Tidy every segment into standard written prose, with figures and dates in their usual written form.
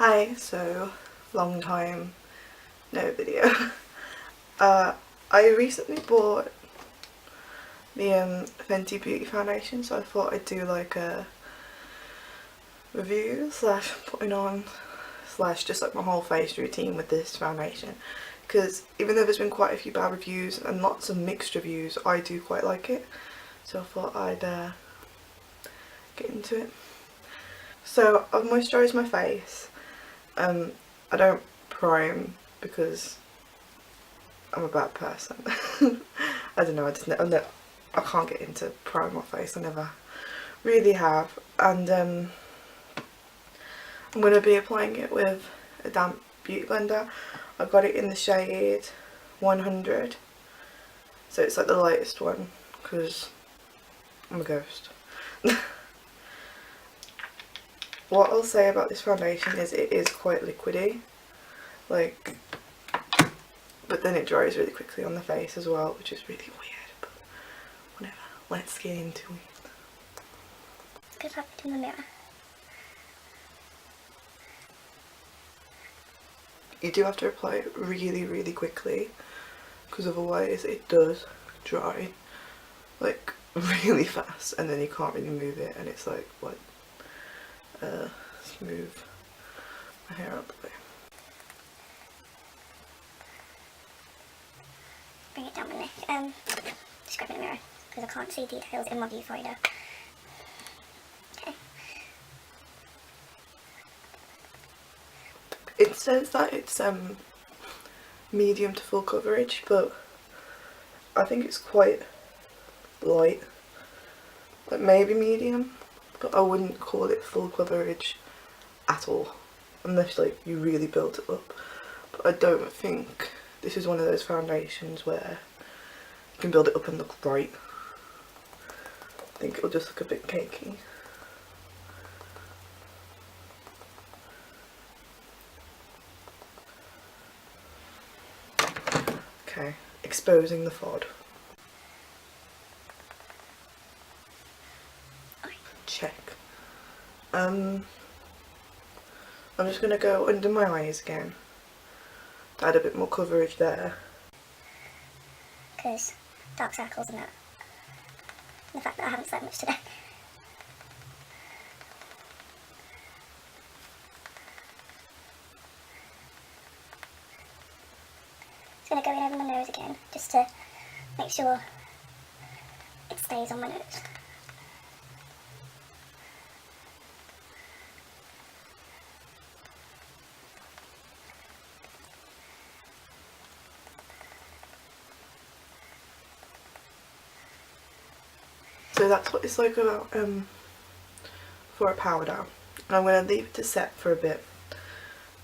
Hi, so long time no video. I recently bought the Fenty Beauty foundation, so I thought I'd do like a review slash putting on slash just like my whole face routine with this foundation, because even though there's been quite a few bad reviews and lots of mixed reviews, I do quite like it, so I thought I'd get into it. So I've moisturised my face. I don't prime because I'm a bad person. I don't know, I can't get into priming my face, I never really have. And I'm going to be applying it with a damp beauty blender. I got it in the shade 100, so it's like the lightest one because I'm a ghost. What I'll say about this foundation is it is quite liquidy, like, but then it dries really quickly on the face as well, which is really weird, but whatever, let's get into it. Good luck in the mirror. You do have to apply it really quickly, because otherwise it does dry like really fast and then you can't really move it, and it's like, what, smooth my hair out the way. Bring it down my neck. Just grab it in the mirror because I can't see details in my viewfinder. Okay. It says that it's medium to full coverage, but I think it's quite light, like maybe medium, but I wouldn't call it full coverage at all unless like you really build it up. But I don't think this is one of those foundations where you can build it up and look right. I think it'll just look a bit cakey. Okay, exposing the FOD. Check. I'm just going to go under my eyes again to add a bit more coverage there. Because dark circles and that. And the fact that I haven't slept much today. Just going to go in over my nose again, just to make sure it stays on my nose. So that's what it's like about for a powder. And I'm going to leave it to set for a bit,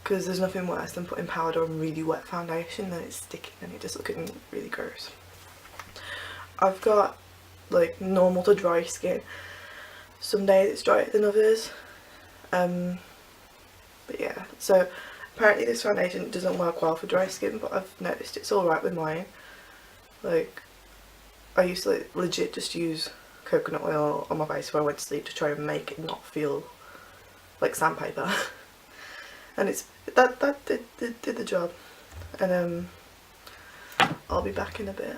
because there's nothing worse than putting powder on really wet foundation and it's sticking and it just looking really gross. I've got like normal to dry skin. Some days it's drier than others. But yeah, so apparently this foundation doesn't work well for dry skin, but I've noticed it's alright with mine. Like, I used to like, legit just use coconut oil on my face before I went to sleep to try and make it not feel like sandpaper. And it's that did the job. And I'll be back in a bit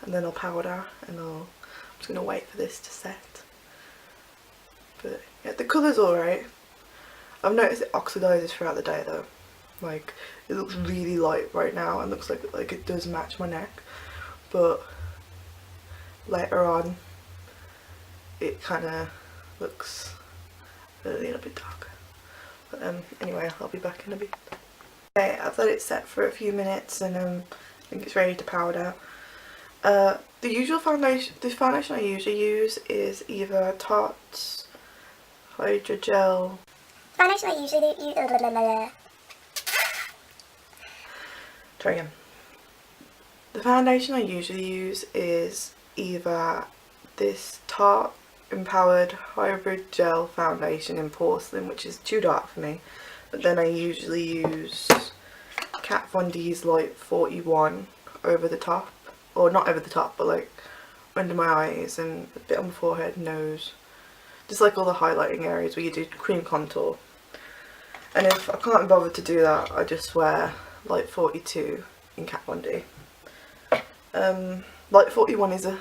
and then I'll powder and I'm just gonna wait for this to set. But yeah, the colour's alright. I've noticed it oxidizes throughout the day though. Like, it looks really light right now and looks like it does match my neck, but later on it kind of looks a little bit darker. But anyway, I'll be back in a bit. Okay, I've let it set for a few minutes and I think it's ready to powder. The foundation I usually use is either Tarte's Hydrogel. Foundation I usually use. Try again. The foundation I usually use is either this Tarte Empowered Hybrid Gel Foundation in Porcelain, which is too dark for me, but then I usually use Kat Von D's Light 41 over the top, or not over the top, but like under my eyes and a bit on my forehead, nose, just like all the highlighting areas where you do cream contour. And if I can't be bothered to do that, I just wear light 42 in Kat Von D. Light 41 is and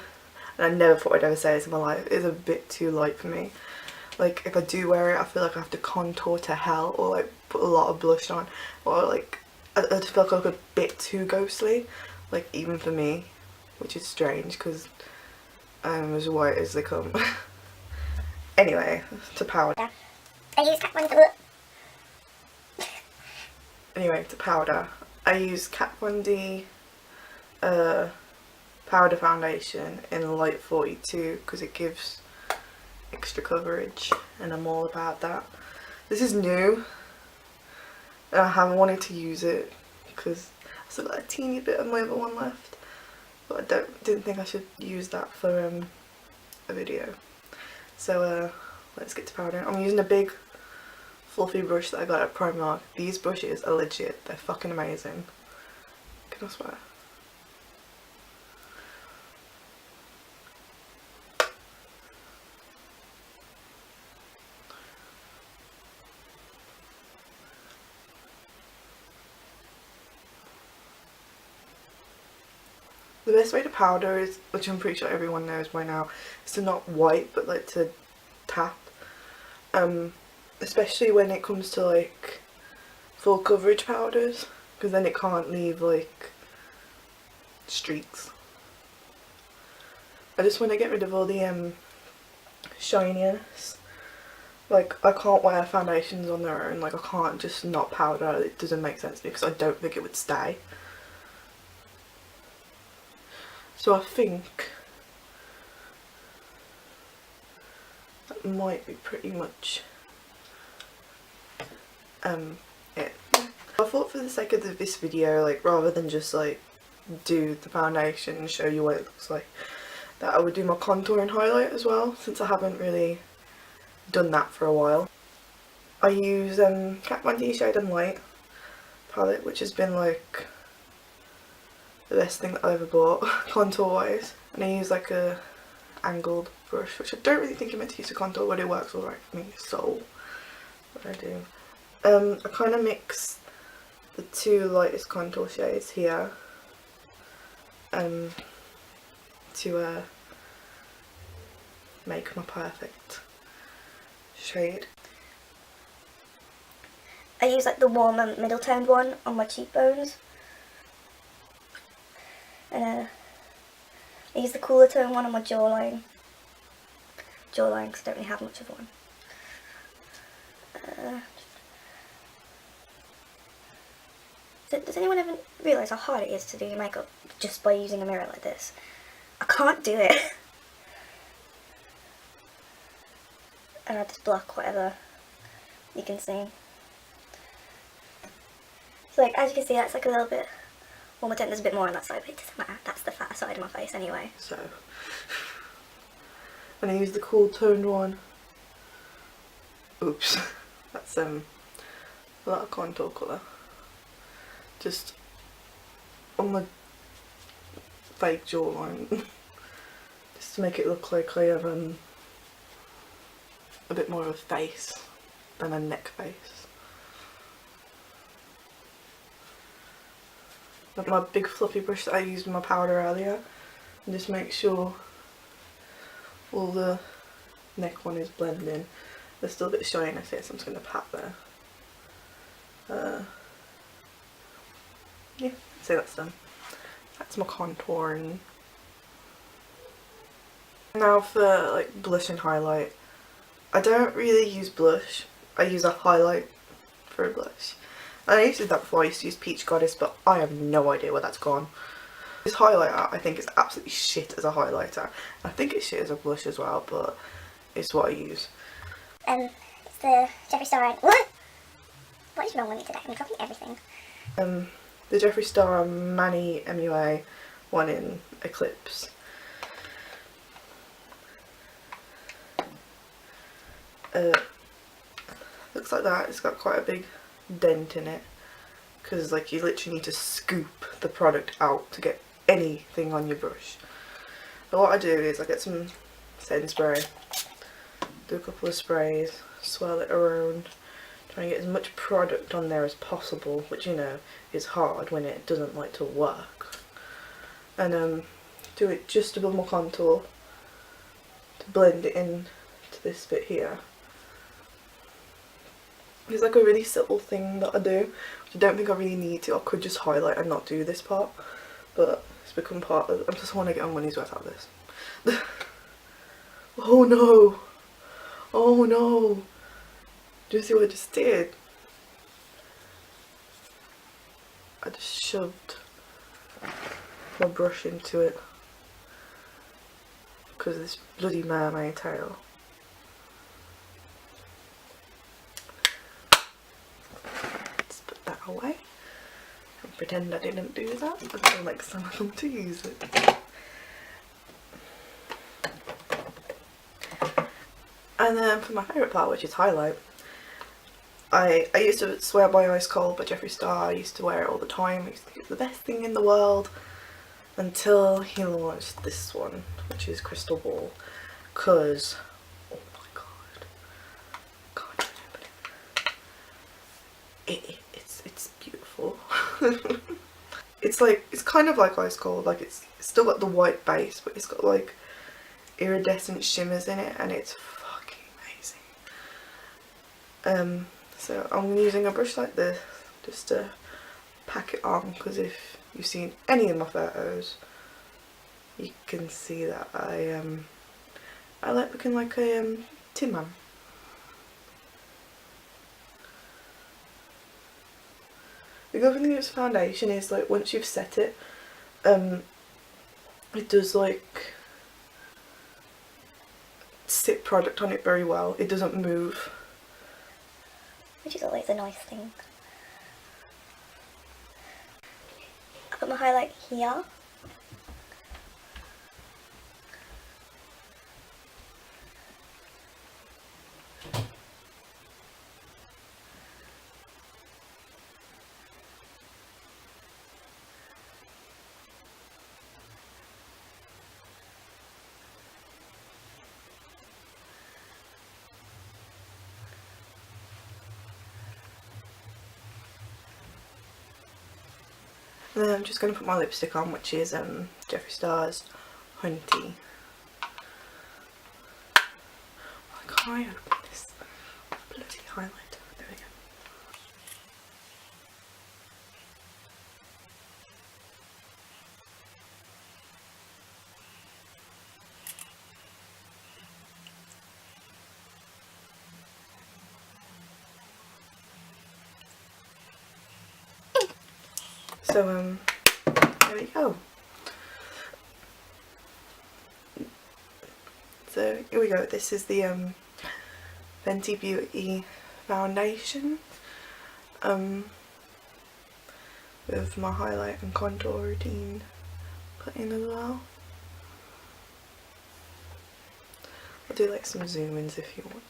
I never thought I'd ever say this in my life, is a bit too light for me. Like, if I do wear it, I feel like I have to contour to hell, or like put a lot of blush on, or like I just feel like I look a bit too ghostly, like even for me, which is strange because I'm as white as they come. Anyway, to powder. I use Kat Von D. Anyway, to powder, I use Kat Von D powder foundation in light 42 because it gives extra coverage and I'm all about that. This is new and I haven't wanted to use it because I still got a teeny bit of my other one left, but I didn't think I should use that for a video. So let's get to powder. I'm using a big fluffy brush that I got at Primark. These brushes are legit, they're fucking amazing. Can I swear? The best way to powder is, which I'm pretty sure everyone knows by now, is to not wipe but like to tap. Especially when it comes to like full coverage powders, because then it can't leave like streaks. I just want to get rid of all the shininess. Like, I can't wear foundations on their own, like I can't just not powder, it doesn't make sense to me because I don't think it would stay. So I think that might be pretty much it. I thought for the sake of this video, like rather than just like do the foundation and show you what it looks like, that I would do my contour and highlight as well, since I haven't really done that for a while. I use Kat Von D Shade and Light palette, which has been like the best thing that I ever bought contour wise, and I use like a angled brush, which I don't really think I'm meant to use to contour, but it works alright for me, so what I do. I kind of mix the two lightest contour shades here to make my perfect shade. I use like the warmer middle toned one on my cheekbones. And I use the cooler tone one on my jawline. Jawline, because I don't really have much of one. So does anyone ever realise how hard it is to do your makeup just by using a mirror like this? I can't do it. And I just block whatever you can see. So like, as you can see, that's like a little bit warmer tone. There's a bit more on that side, but it doesn't matter. That's the fatter side of my face anyway. So, and I use the cool toned one. Oops, that's a lot of contour colour. Just on my fake jawline, just to make it look like I have a bit more of a face than a neck face. With my big fluffy brush that I used in my powder earlier, and just make sure all the neck one is blending. There's still a bit of shininess here, so I'm just going to pat there. Yeah, so that's done. That's my contouring. Now for like blush and highlight. I don't really use blush. I use a highlight for a blush. And I used to do that before. I used to use Peach Goddess, but I have no idea where that's gone. This highlighter I think is absolutely shit as a highlighter. I think it's shit as a blush as well, but it's what I use. It's the Jeffree Star. What is wrong with me today? I'm dropping everything. The Jeffree Star Mani MUA one in Eclipse. Looks like that. It's got quite a big dent in it because like you literally need to scoop the product out to get anything on your brush. But what I do is I get some setting spray, do a couple of sprays, swirl it around to trying to get as much product on there as possible, which, you know, is hard when it doesn't like to work. And do it just above my contour to blend it in to this bit here. It's like a really subtle thing that I do, which I don't think I really need to. I could just highlight and not do this part, but it's become part of, I just want to get my money's worth out of this. Oh no! Oh no! Do you see what I just did? I just shoved my brush into it because of this bloody mermaid tail. Let's put that away and pretend I didn't do that until next time I come to use it. And then for my favourite part, which is highlight, I used to swear by Ice Cold by Jeffree Star. I used to wear it all the time. I used to think it was the best thing in the world until he launched this one, which is Crystal Ball. Cause, oh my god, can't even open it. It's beautiful. It's kind of like Ice Cold. Like it's still got the white base, but it's got like iridescent shimmers in it, and it's fucking amazing. So I'm using a brush like this just to pack it on, because if you've seen any of my photos, you can see that I like looking like a Tin Man. The good thing with this foundation is, like, once you've set it, it does like sit product on it very well. It doesn't move, which is always a nice thing. I put my highlight here. And then I'm just going to put my lipstick on, which is Jeffree Star's Fenty. Why can't I open this bloody highlighter? There we go. So there we go. So here we go. This is the Fenty Beauty foundation with my highlight and contour routine put in as well. I'll do like some zoom ins if you want.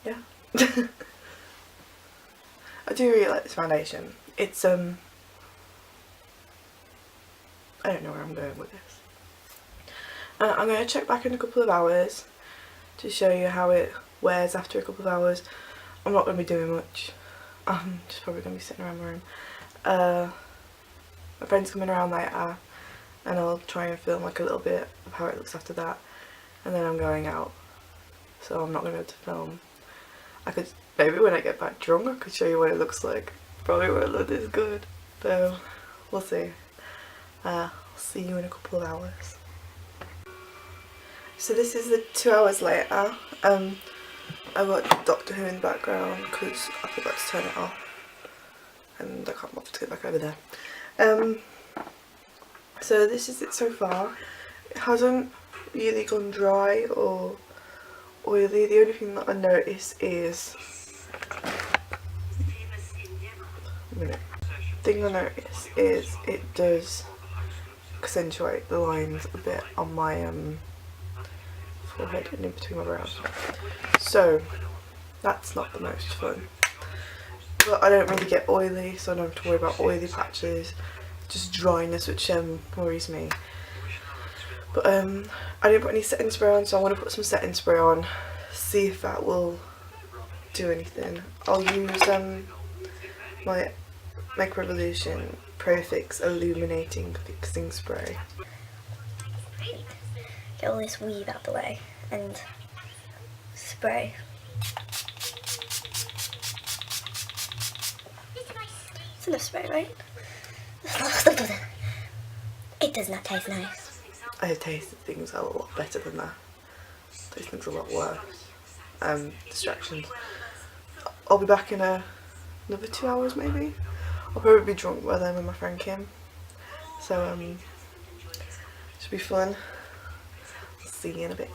Yeah. I do really like this foundation. It's I don't know where I'm going with this. I'm going to check back in a couple of hours to show you how it wears after a couple of hours. I'm not going to be doing much. I'm just probably going to be sitting around my room. My friend's coming around later and I'll try and film like a little bit of how it looks after that, and then I'm going out, so I'm not going to be able to film. I could, maybe when I get back drunk I could show you what it looks like. Probably won't look this good, so we'll see. I'll see you in a couple of hours. So this is the 2 hours later. I've got Doctor Who in the background because I forgot to turn it off and I can't bother to get back over there. So this is it so far. It hasn't really gone dry or oily. The only thing that I notice is it does accentuate the lines a bit on my forehead and in between my brows. So that's not the most fun. But I don't really get oily, so I don't have to worry about oily patches. Just dryness, which worries me. But I didn't put any setting spray on, so I want to put some setting spray on. See if that will do anything. I'll use my Makeup Revolution Pro Fix Illuminating Fixing Spray. Get all this weave out the way and spray. It's enough spray, right? It does not taste nice. I have tasted things a lot better than that. Those things a lot worse. Distractions. I'll be back in another 2 hours maybe. I'll probably be drunk by then with my friend Kim. So should be fun. See you in a bit.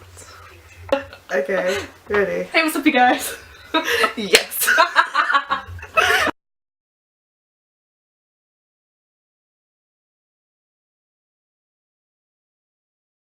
Okay, ready? Hey, what's up you guys? Yes.